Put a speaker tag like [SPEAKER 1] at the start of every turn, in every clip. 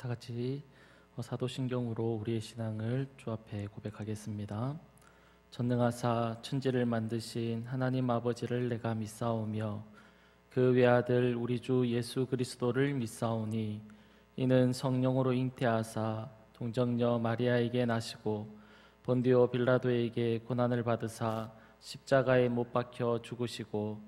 [SPEAKER 1] 다 같이 사도신경으로 우리의 신앙을 주 앞에 고백하겠습니다. 전능하사 천지를 만드신 하나님 아버지를 내가 믿사오며 그 외아들 우리 주 예수 그리스도를 믿사오니 이는 성령으로 잉태하사 동정녀 마리아에게 나시고 본디오 빌라도에게 고난을 받으사 십자가에 못 박혀 죽으시고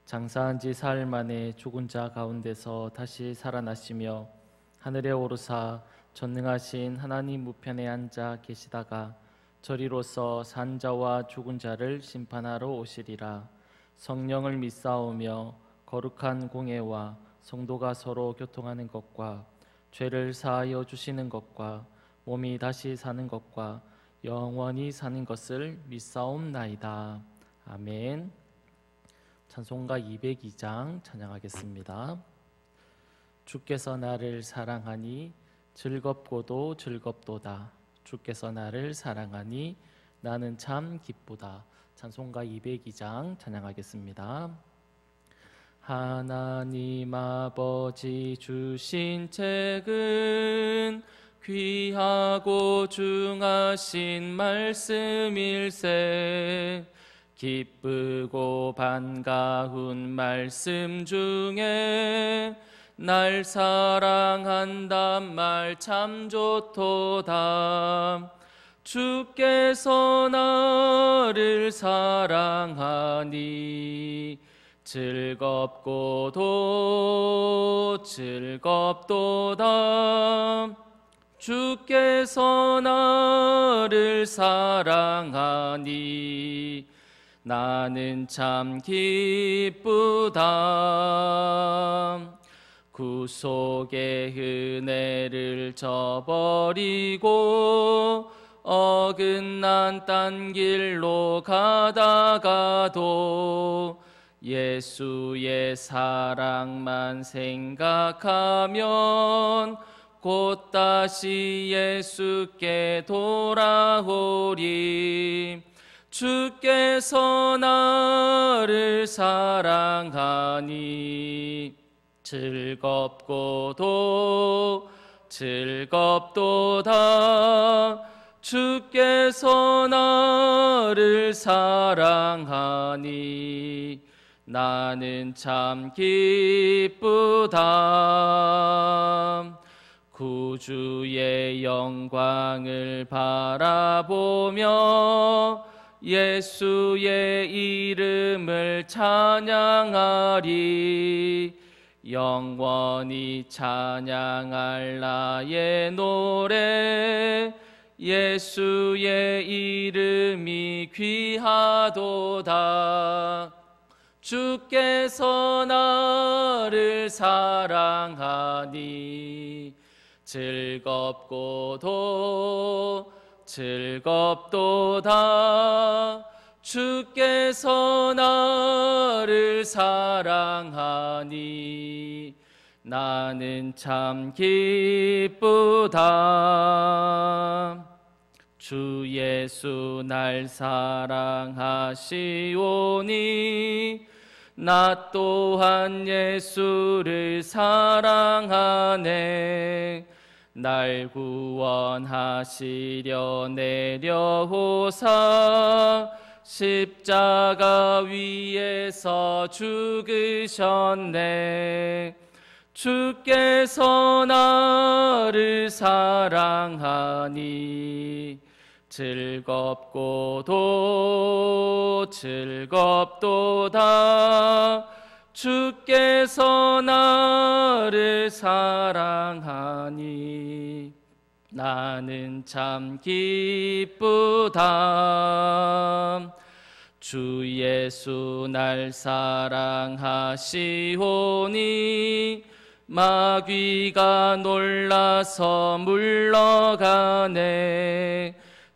[SPEAKER 1] 장사한 지 사흘 만에 죽은 자 가운데서 다시 살아나시며 하늘에 오르사 전능하신 하나님 우편에 앉아 계시다가 저리로서 산 자와 죽은 자를 심판하러 오시리라. 성령을 믿사오며 거룩한 공예와 성도가 서로 교통하는 것과 죄를 사하여 주시는 것과 몸이 다시 사는 것과 영원히 사는 것을 믿사옵나이다. 아멘. 찬송가 202장 찬양하겠습니다. 주께서 나를 사랑하니 즐겁고도 즐겁도다. 주께서 나를 사랑하니 나는 참 기쁘다. 찬송가 202장 찬양하겠습니다. 하나님 아버지 주신 책은 귀하고 중하신 말씀일세. 기쁘고 반가운 말씀 중에 날 사랑한단 말 참 좋도다. 주께서 나를 사랑하니 즐겁고도 즐겁도다. 주께서 나를 사랑하니 나는 참 기쁘다. 구속의 은혜를 저버리고 어긋난 딴 길로 가다가도 예수의 사랑만 생각하면 곧 다시 예수께 돌아오리. 주께서 나를 사랑하니 즐겁고도 즐겁도다. 주께서 나를 사랑하니 나는 참 기쁘다. 구주의 영광을 바라보며 예수의 이름을 찬양하리. 영원히 찬양할 나의 노래 예수의 이름이 귀하도다. 주께서 나를 사랑하니 즐겁고도 즐겁도다. 주께서 나를 사랑하니 나는 참 기쁘다. 주 예수 날 사랑하시오니 나 또한 예수를 사랑하네. 날 구원하시려 내려오사 십자가 위에서 죽으셨네. 주께서 나를 사랑하니 즐겁고도 즐겁도다. 주께서 나를 사랑하니 나는 참 기쁘다. 주 예수 날 사랑하시오니 마귀가 놀라서 물러가네.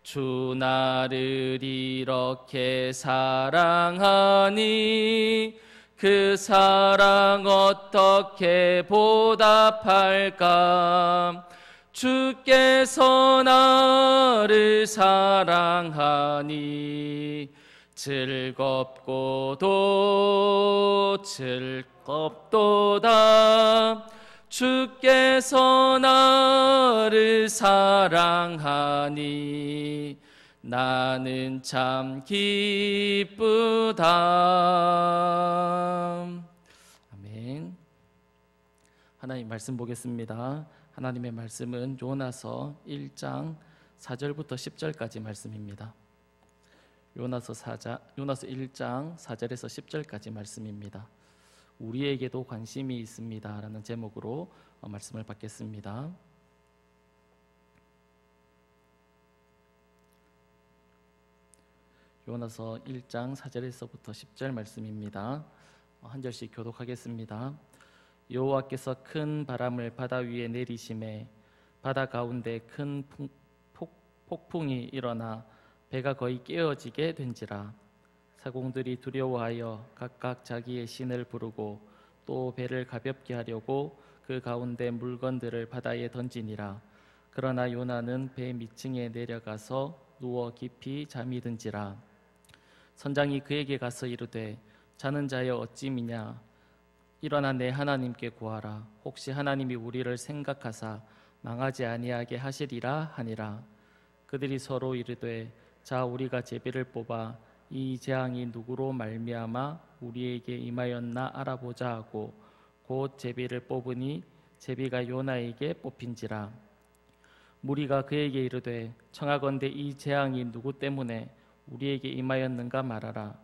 [SPEAKER 1] 주 나를 이렇게 사랑하니 그 사랑 어떻게 보답할까. 주께서 나를 사랑하니 즐겁고도 즐겁도다. 주께서 나를 사랑하니 나는 참 기쁘다. 아멘. 하나님 말씀 보겠습니다. 하나님의 말씀은 요나서 1장 4절부터 10절까지 말씀입니다. 요나서 1장 4절에서 10절까지 말씀입니다. 우리에게도 관심이 있습니다 라는 제목으로 말씀을 받겠습니다. 요나서 1장 4절에서부터 10절 말씀입니다. 한 절씩 교독하겠습니다. 여호와께서 큰 바람을 바다 위에 내리심에 바다 가운데 큰 폭풍이 일어나 배가 거의 깨어지게 된지라. 사공들이 두려워하여 각각 자기의 신을 부르고 또 배를 가볍게 하려고 그 가운데 물건들을 바다에 던지니라. 그러나 요나는 배 밑층에 내려가서 누워 깊이 잠이 든지라. 선장이 그에게 가서 이르되 자는 자여 어찌 미냐. 일어나 내 하나님께 구하라. 혹시 하나님이 우리를 생각하사 망하지 아니하게 하시리라 하니라. 그들이 서로 이르되 자 우리가 제비를 뽑아 이 재앙이 누구로 말미암아 우리에게 임하였나 알아보자 하고 곧 제비를 뽑으니 제비가 요나에게 뽑힌지라. 무리가 그에게 이르되 청하건대 이 재앙이 누구 때문에 우리에게 임하였는가 말하라.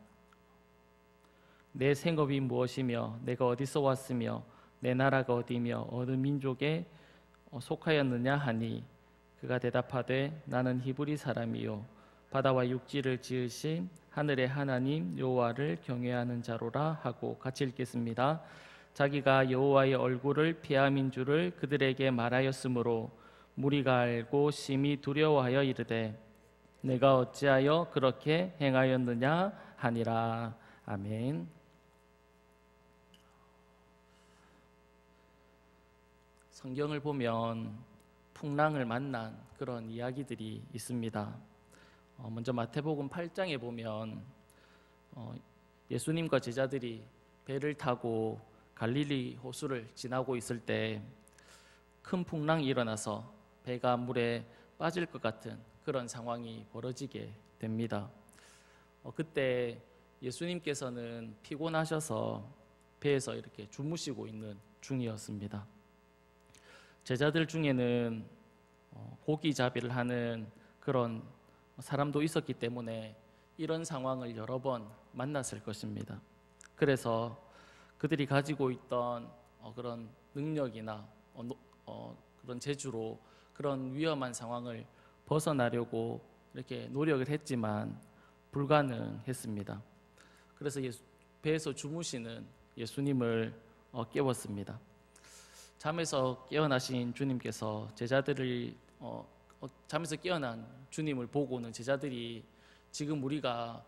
[SPEAKER 1] 내 생업이 무엇이며 내가 어디서 왔으며 내 나라가 어디며 어느 민족에 속하였느냐 하니 그가 대답하되 나는 히브리 사람이요 바다와 육지를 지으신 하늘의 하나님 여호와를 경외하는 자로라 하고 같이 읽겠습니다. 자기가 여호와의 얼굴을 피함인 줄을 그들에게 말하였으므로 무리가 알고 심히 두려워하여 이르되 내가 어찌하여 그렇게 행하였느냐 하니라. 아멘. 성경을 보면 풍랑을 만난 그런 이야기들이 있습니다. 먼저 마태복음 8장에 보면 예수님과 제자들이 배를 타고 갈릴리 호수를 지나고 있을 때 큰 풍랑이 일어나서 배가 물에 빠질 것 같은 그런 상황이 벌어지게 됩니다. 그때 예수님께서는 피곤하셔서 배에서 이렇게 주무시고 있는 중이었습니다. 제자들 중에는 고기잡이를 하는 그런 사람도 있었기 때문에 이런 상황을 여러 번 만났을 것입니다. 그래서 그들이 가지고 있던 그런 능력이나 그런 재주로 그런 위험한 상황을 벗어나려고 이렇게 노력을 했지만 불가능했습니다. 그래서 배에서 주무시는 예수님을 깨웠습니다. 잠에서 깨어나신 주님께서 제자들을 잠에서 깨어난 주님을 보고는 제자들이 지금 우리가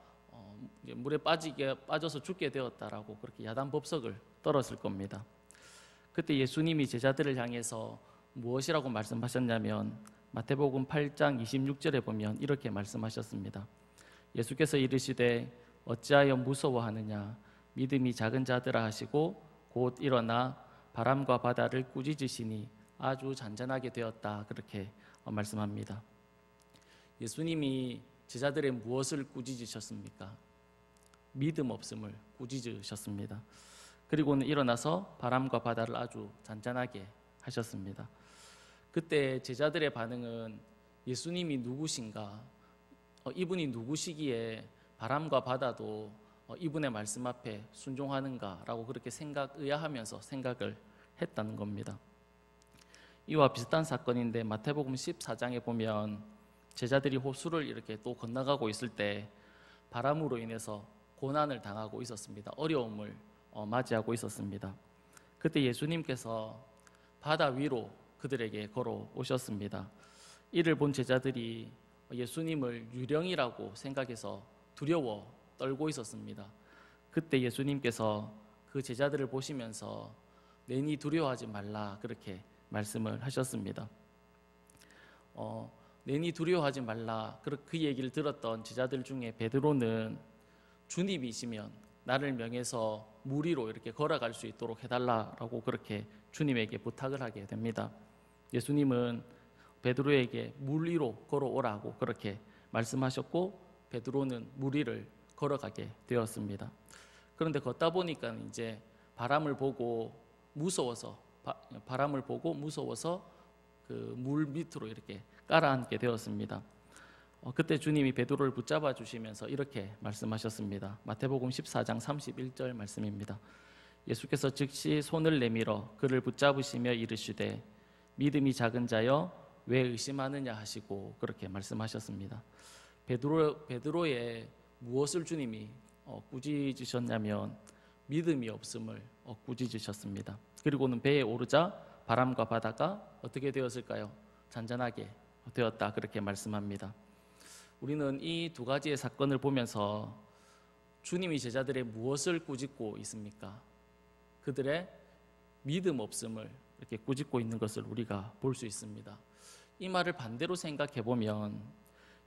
[SPEAKER 1] 물에 빠져서 죽게 되었다라고 그렇게 야단법석을 떨었을 겁니다. 그때 예수님이 제자들을 향해서 무엇이라고 말씀하셨냐면 마태복음 8장 26절에 보면 이렇게 말씀하셨습니다. 예수께서 이르시되 어찌하여 무서워하느냐 믿음이 작은 자들아 하시고 곧 일어나 바람과 바다를 꾸짖으시니 아주 잔잔하게 되었다. 그렇게 말씀합니다. 예수님이 제자들의 무엇을 꾸짖으셨습니까? 믿음 없음을 꾸짖으셨습니다. 그리고는 일어나서 바람과 바다를 아주 잔잔하게 하셨습니다. 그때 제자들의 반응은 예수님이 누구신가? 이분이 누구시기에 바람과 바다도 이분의 말씀 앞에 순종하는가라고 그렇게 의아하면서 생각을 했다는 겁니다. 이와 비슷한 사건인데 마태복음 14장에 보면 제자들이 호수를 이렇게 또 건너가고 있을 때 바람으로 인해서 고난을 당하고 있었습니다. 어려움을 맞이하고 있었습니다. 그때 예수님께서 바다 위로 그들에게 걸어오셨습니다. 이를 본 제자들이 예수님을 유령이라고 생각해서 두려워 떨고 있었습니다. 그때 예수님께서 그 제자들을 보시면서 내니 두려워하지 말라 그렇게 말씀을 하셨습니다. 내니 두려워하지 말라 그 얘기를 들었던 제자들 중에 베드로는 주님이시면 나를 명해서 물 위로 이렇게 걸어갈 수 있도록 해달라라고 그렇게 주님에게 부탁을 하게 됩니다. 예수님은 베드로에게 물 위로 걸어오라고 그렇게 말씀하셨고 베드로는 물 위를 걸어가게 되었습니다. 그런데 걷다 보니까 이제 바람을 보고 무서워서 그 물 밑으로 이렇게 깔아앉게 되었습니다. 그때 주님이 베드로를 붙잡아 주시면서 이렇게 말씀하셨습니다. 마태복음 14장 31절 말씀입니다. 예수께서 즉시 손을 내밀어 그를 붙잡으시며 이르시되 믿음이 작은 자여 왜 의심하느냐 하시고 그렇게 말씀하셨습니다. 베드로의 무엇을 주님이 꾸짖으셨냐면 믿음이 없음을 꾸짖으셨습니다. 그리고는 배에 오르자 바람과 바다가 어떻게 되었을까요? 잔잔하게 되었다 그렇게 말씀합니다. 우리는 이 두 가지의 사건을 보면서 주님이 제자들의 무엇을 꾸짖고 있습니까? 그들의 믿음 없음을 이렇게 꾸짖고 있는 것을 우리가 볼 수 있습니다. 이 말을 반대로 생각해 보면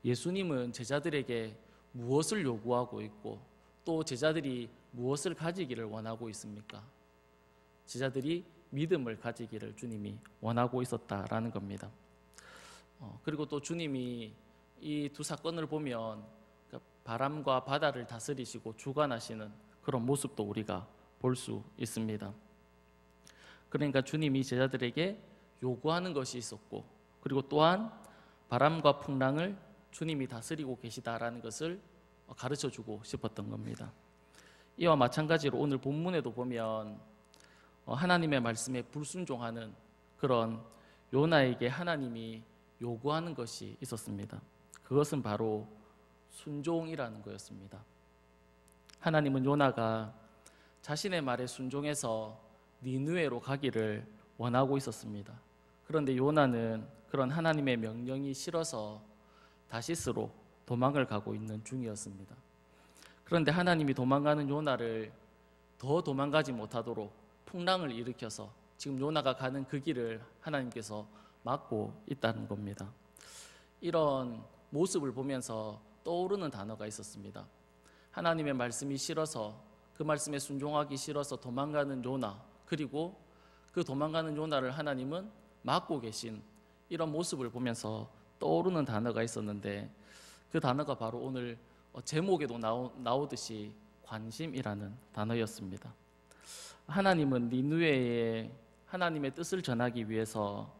[SPEAKER 1] 예수님은 제자들에게 무엇을 요구하고 있고 또 제자들이 무엇을 가지기를 원하고 있습니까? 제자들이 믿음을 가지기를 주님이 원하고 있었다라는 겁니다. 그리고 또 주님이 이 두 사건을 보면 바람과 바다를 다스리시고 주관하시는 그런 모습도 우리가 볼 수 있습니다. 그러니까 주님이 제자들에게 요구하는 것이 있었고 그리고 또한 바람과 풍랑을 주님이 다스리고 계시다라는 것을 가르쳐주고 싶었던 겁니다. 이와 마찬가지로 오늘 본문에도 보면 하나님의 말씀에 불순종하는 그런 요나에게 하나님이 요구하는 것이 있었습니다. 그것은 바로 순종이라는 거였습니다. 하나님은 요나가 자신의 말에 순종해서 니느웨로 가기를 원하고 있었습니다. 그런데 요나는 그런 하나님의 명령이 싫어서 다시스로 도망을 가고 있는 중이었습니다. 그런데 하나님이 도망가는 요나를 더 도망가지 못하도록 풍랑을 일으켜서 지금 요나가 가는 그 길을 하나님께서 막고 있다는 겁니다. 이런 모습을 보면서 떠오르는 단어가 있었습니다. 하나님의 말씀이 싫어서 그 말씀에 순종하기 싫어서 도망가는 요나, 그리고 그 도망가는 요나를 하나님은 막고 계신 이런 모습을 보면서 떠오르는 단어가 있었는데 그 단어가 바로 오늘 제목에도 나오듯이 관심이라는 단어였습니다. 하나님은 니느웨에 하나님의 뜻을 전하기 위해서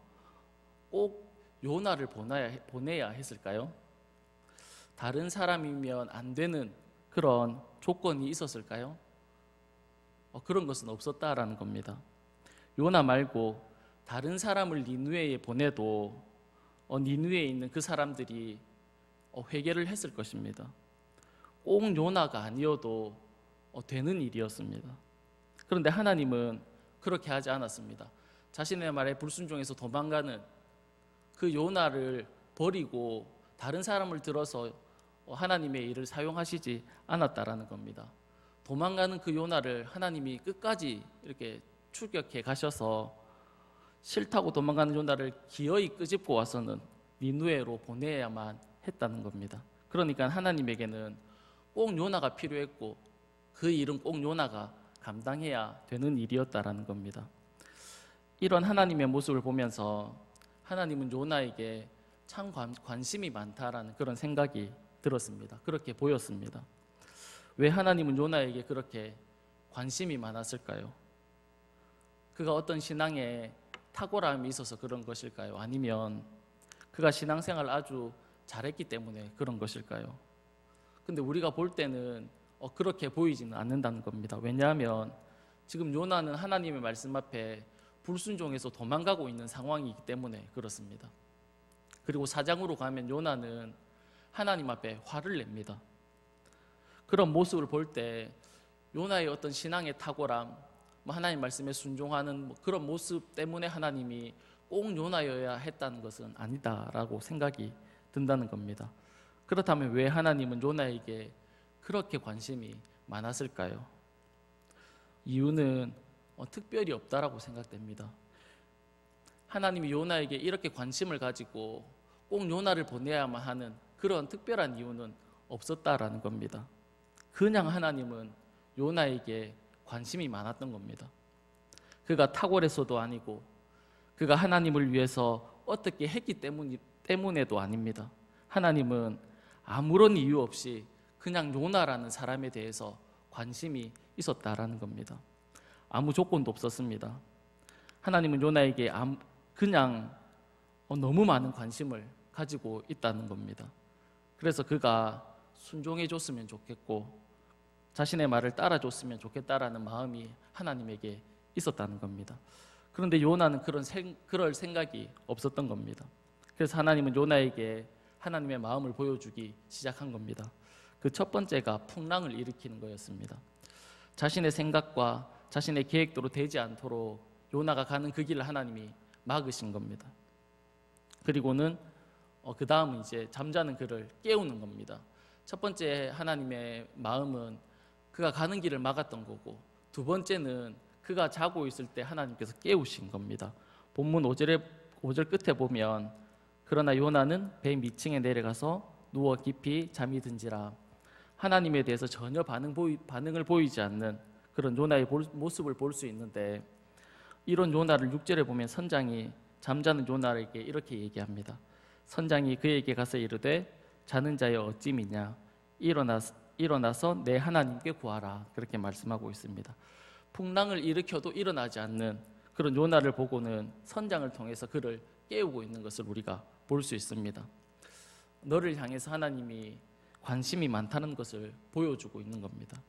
[SPEAKER 1] 꼭 요나를 보내야 했을까요? 다른 사람이면 안 되는 그런 조건이 있었을까요? 그런 것은 없었다라는 겁니다. 요나 말고 다른 사람을 니느웨에 보내도 니느웨에 있는 그 사람들이 회개를 했을 것입니다. 꼭 요나가 아니어도 되는 일이었습니다. 그런데 하나님은 그렇게 하지 않았습니다. 자신의 말에 불순종해서 도망가는 그 요나를 버리고 다른 사람을 들어서 하나님의 일을 사용하시지 않았다라는 겁니다. 도망가는 그 요나를 하나님이 끝까지 이렇게 출격해 가셔서 싫다고 도망가는 요나를 기어이 끄집고 와서는 니느웨로 보내야만 했다는 겁니다. 그러니까 하나님에게는 꼭 요나가 필요했고 그 일은 꼭 요나가 감당해야 되는 일이었다라는 겁니다. 이런 하나님의 모습을 보면서 하나님은 요나에게 참 관심이 많다라는 그런 생각이 들었습니다. 그렇게 보였습니다. 왜 하나님은 요나에게 그렇게 관심이 많았을까요? 그가 어떤 신앙에 탁월함이 있어서 그런 것일까요? 아니면 그가 신앙생활을 아주 잘했기 때문에 그런 것일까요? 근데 우리가 볼 때는 그렇게 보이지는 않는다는 겁니다. 왜냐하면 지금 요나는 하나님의 말씀 앞에 불순종해서 도망가고 있는 상황이기 때문에 그렇습니다. 그리고 4장으로 가면 요나는 하나님 앞에 화를 냅니다. 그런 모습을 볼 때 요나의 어떤 신앙의 탁월함, 하나님 말씀에 순종하는 그런 모습 때문에 하나님이 꼭 요나여야 했다는 것은 아니다라고 생각이 든다는 겁니다. 그렇다면 왜 하나님은 요나에게 그렇게 관심이 많았을까요? 이유는 특별히 없다라고 생각됩니다. 하나님이 요나에게 이렇게 관심을 가지고 꼭 요나를 보내야만 하는 그런 특별한 이유는 없었다라는 겁니다. 그냥 하나님은 요나에게 관심이 많았던 겁니다. 그가 탁월해서도 아니고 그가 하나님을 위해서 어떻게 했기 때문에도 아닙니다. 하나님은 아무런 이유 없이 그냥 요나라는 사람에 대해서 관심이 있었다라는 겁니다. 아무 조건도 없었습니다. 하나님은 요나에게 그냥 너무 많은 관심을 가지고 있다는 겁니다. 그래서 그가 순종해 줬으면 좋겠고 자신의 말을 따라줬으면 좋겠다라는 마음이 하나님에게 있었다는 겁니다. 그런데 요나는 그럴 생각이 없었던 겁니다. 그래서 하나님은 요나에게 하나님의 마음을 보여주기 시작한 겁니다. 그 첫 번째가 풍랑을 일으키는 거였습니다. 자신의 생각과 자신의 계획대로 되지 않도록 요나가 가는 그 길을 하나님이 막으신 겁니다. 그리고는 그 다음은 이제 잠자는 그를 깨우는 겁니다. 첫 번째 하나님의 마음은 그가 가는 길을 막았던 거고, 두 번째는 그가 자고 있을 때 하나님께서 깨우신 겁니다. 본문 5절 끝에 보면 그러나 요나는 배 밑층에 내려가서 누워 깊이 잠이 든지라. 하나님에 대해서 전혀 반응을 보이지 않는 그런 요나의 모습을 볼 수 있는데, 이런 요나를 6절에 보면 선장이 잠자는 요나에게 이렇게 얘기합니다. 선장이 그에게 가서 이르되 자는 자여 어찌 미냐, 일어나서 내 하나님께 구하라, 그렇게 말씀하고 있습니다. 풍랑을 일으켜도 일어나지 않는 그런 요나를 보고는 선장을 통해서 그를 깨우고 있는 것을 우리가 볼 수 있습니다. 너를 향해서 하나님이 관심이 많다는 것을 보여주고 있는 겁니다.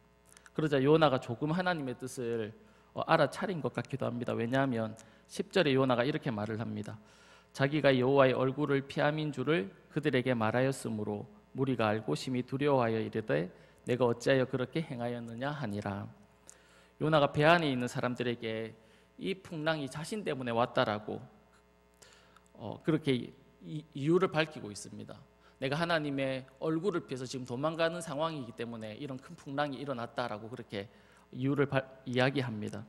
[SPEAKER 1] 그러자 요나가 조금 하나님의 뜻을 알아차린 것 같기도 합니다. 왜냐하면 10절에 요나가 이렇게 말을 합니다. 자기가 여호와의 얼굴을 피함인 줄을 그들에게 말하였으므로 무리가 알고 심히 두려워하여 이르되 내가 어찌하여 그렇게 행하였느냐 하니라. 요나가 배 안에 있는 사람들에게 이 풍랑이 자신 때문에 왔다라고 그렇게 이유를 밝히고 있습니다. 내가 하나님의 얼굴을 피해서 지금 도망가는 상황이기 때문에 이런 큰 풍랑이 일어났다라고 그렇게 이유를 이야기합니다.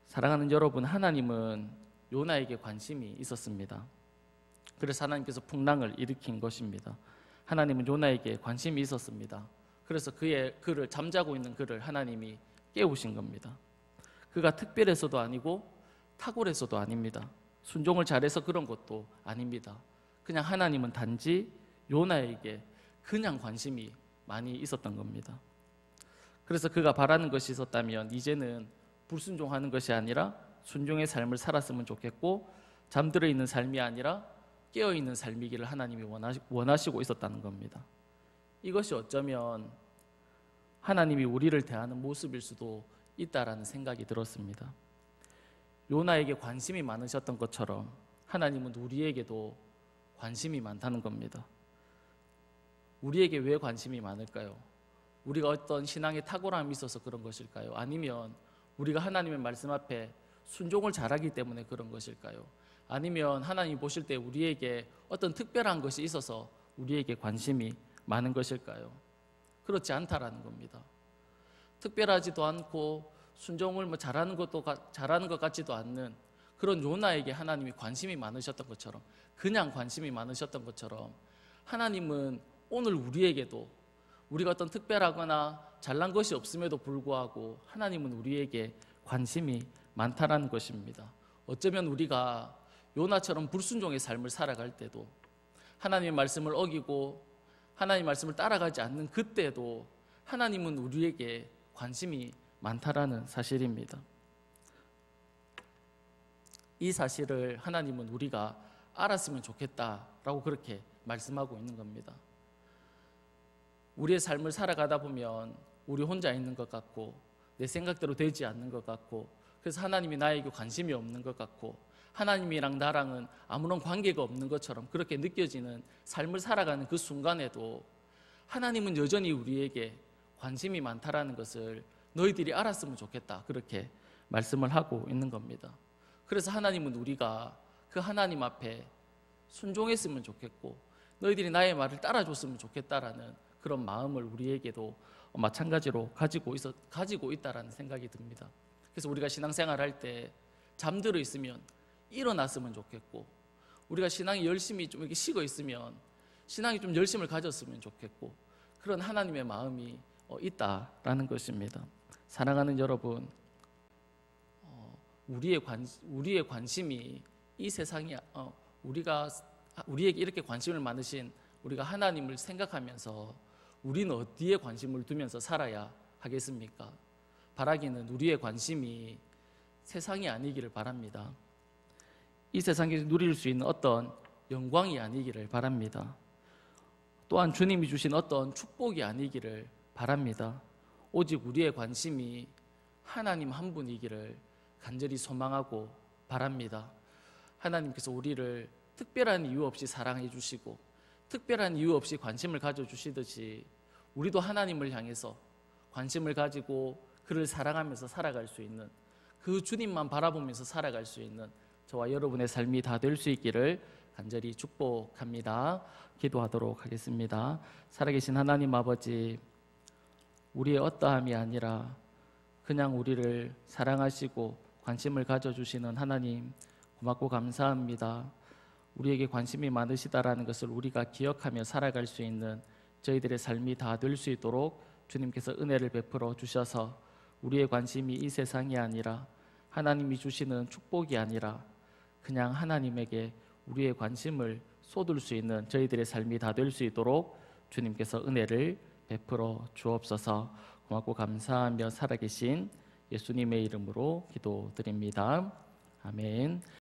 [SPEAKER 1] 사랑하는 여러분, 하나님은 요나에게 관심이 있었습니다. 그래서 하나님께서 풍랑을 일으킨 것입니다. 하나님은 요나에게 관심이 있었습니다. 그래서 그를 잠자고 있는 그를 하나님이 깨우신 겁니다. 그가 특별해서도 아니고 탁월해서도 아닙니다. 순종을 잘해서 그런 것도 아닙니다. 그냥 하나님은 단지 요나에게 그냥 관심이 많이 있었던 겁니다. 그래서 그가 바라는 것이 있었다면 이제는 불순종하는 것이 아니라 순종의 삶을 살았으면 좋겠고, 잠들어 있는 삶이 아니라 깨어 있는 삶이기를 하나님이 원하시고 있었다는 겁니다. 이것이 어쩌면 하나님이 우리를 대하는 모습일 수도 있다라는 생각이 들었습니다. 요나에게 관심이 많으셨던 것처럼 하나님은 우리에게도 관심이 많다는 겁니다. 우리에게 왜 관심이 많을까요? 우리가 어떤 신앙의 탁월함이 있어서 그런 것일까요? 아니면 우리가 하나님의 말씀 앞에 순종을 잘하기 때문에 그런 것일까요? 아니면 하나님이 보실 때 우리에게 어떤 특별한 것이 있어서 우리에게 관심이 많은 것일까요? 그렇지 않다라는 겁니다. 특별하지도 않고 순종을 잘하는 것 같지도 않는 그런 요나에게 하나님이 관심이 많으셨던 것처럼, 그냥 관심이 많으셨던 것처럼 하나님은 오늘 우리에게도, 우리가 어떤 특별하거나 잘난 것이 없음에도 불구하고 하나님은 우리에게 관심이 많다라는 것입니다. 어쩌면 우리가 요나처럼 불순종의 삶을 살아갈 때도, 하나님의 말씀을 어기고 하나님의 말씀을 따라가지 않는 그때도 하나님은 우리에게 관심이 많다라는 사실입니다. 이 사실을 하나님은 우리가 알았으면 좋겠다라고 그렇게 말씀하고 있는 겁니다. 우리의 삶을 살아가다 보면 우리 혼자 있는 것 같고 내 생각대로 되지 않는 것 같고, 그래서 하나님이 나에게 관심이 없는 것 같고 하나님이랑 나랑은 아무런 관계가 없는 것처럼 그렇게 느껴지는 삶을 살아가는 그 순간에도 하나님은 여전히 우리에게 관심이 많다라는 것을 너희들이 알았으면 좋겠다, 그렇게 말씀을 하고 있는 겁니다. 그래서 하나님은 우리가 그 하나님 앞에 순종했으면 좋겠고 너희들이 나의 말을 따라줬으면 좋겠다라는 그런 마음을 우리에게도 마찬가지로 가지고 있다라는 생각이 듭니다. 그래서 우리가 신앙생활 할 때 잠들어 있으면 일어났으면 좋겠고, 우리가 신앙이 열심히 좀 이렇게 식어 있으면 신앙이 좀 열심을 가졌으면 좋겠고, 그런 하나님의 마음이 있다라는 것입니다. 사랑하는 여러분, 우리의 관심이 이 세상이 우리에게 이렇게 관심을 많으신 우리가 하나님을 생각하면서 우리는 어디에 관심을 두면서 살아야 하겠습니까? 바라기는 우리의 관심이 세상이 아니기를 바랍니다. 이 세상에서 누릴 수 있는 어떤 영광이 아니기를 바랍니다. 또한 주님이 주신 어떤 축복이 아니기를 바랍니다. 오직 우리의 관심이 하나님 한 분이기를 간절히 소망하고 바랍니다. 하나님께서 우리를 특별한 이유 없이 사랑해 주시고 특별한 이유 없이 관심을 가져주시듯이 우리도 하나님을 향해서 관심을 가지고 그를 사랑하면서 살아갈 수 있는, 그 주님만 바라보면서 살아갈 수 있는 저와 여러분의 삶이 다 될 수 있기를 간절히 축복합니다. 기도하도록 하겠습니다. 살아계신 하나님 아버지, 우리의 어떠함이 아니라 그냥 우리를 사랑하시고 관심을 가져주시는 하나님, 고맙고 감사합니다. 우리에게 관심이 많으시다라는 것을 우리가 기억하며 살아갈 수 있는 저희들의 삶이 다 될 수 있도록 주님께서 은혜를 베풀어 주셔서 우리의 관심이 이 세상이 아니라 하나님이 주시는 축복이 아니라 그냥 하나님에게 우리의 관심을 쏟을 수 있는 저희들의 삶이 다 될 수 있도록 주님께서 은혜를 베풀어 주옵소서. 고맙고 감사하며 살아계신 예수님의 이름으로 기도드립니다. 아멘.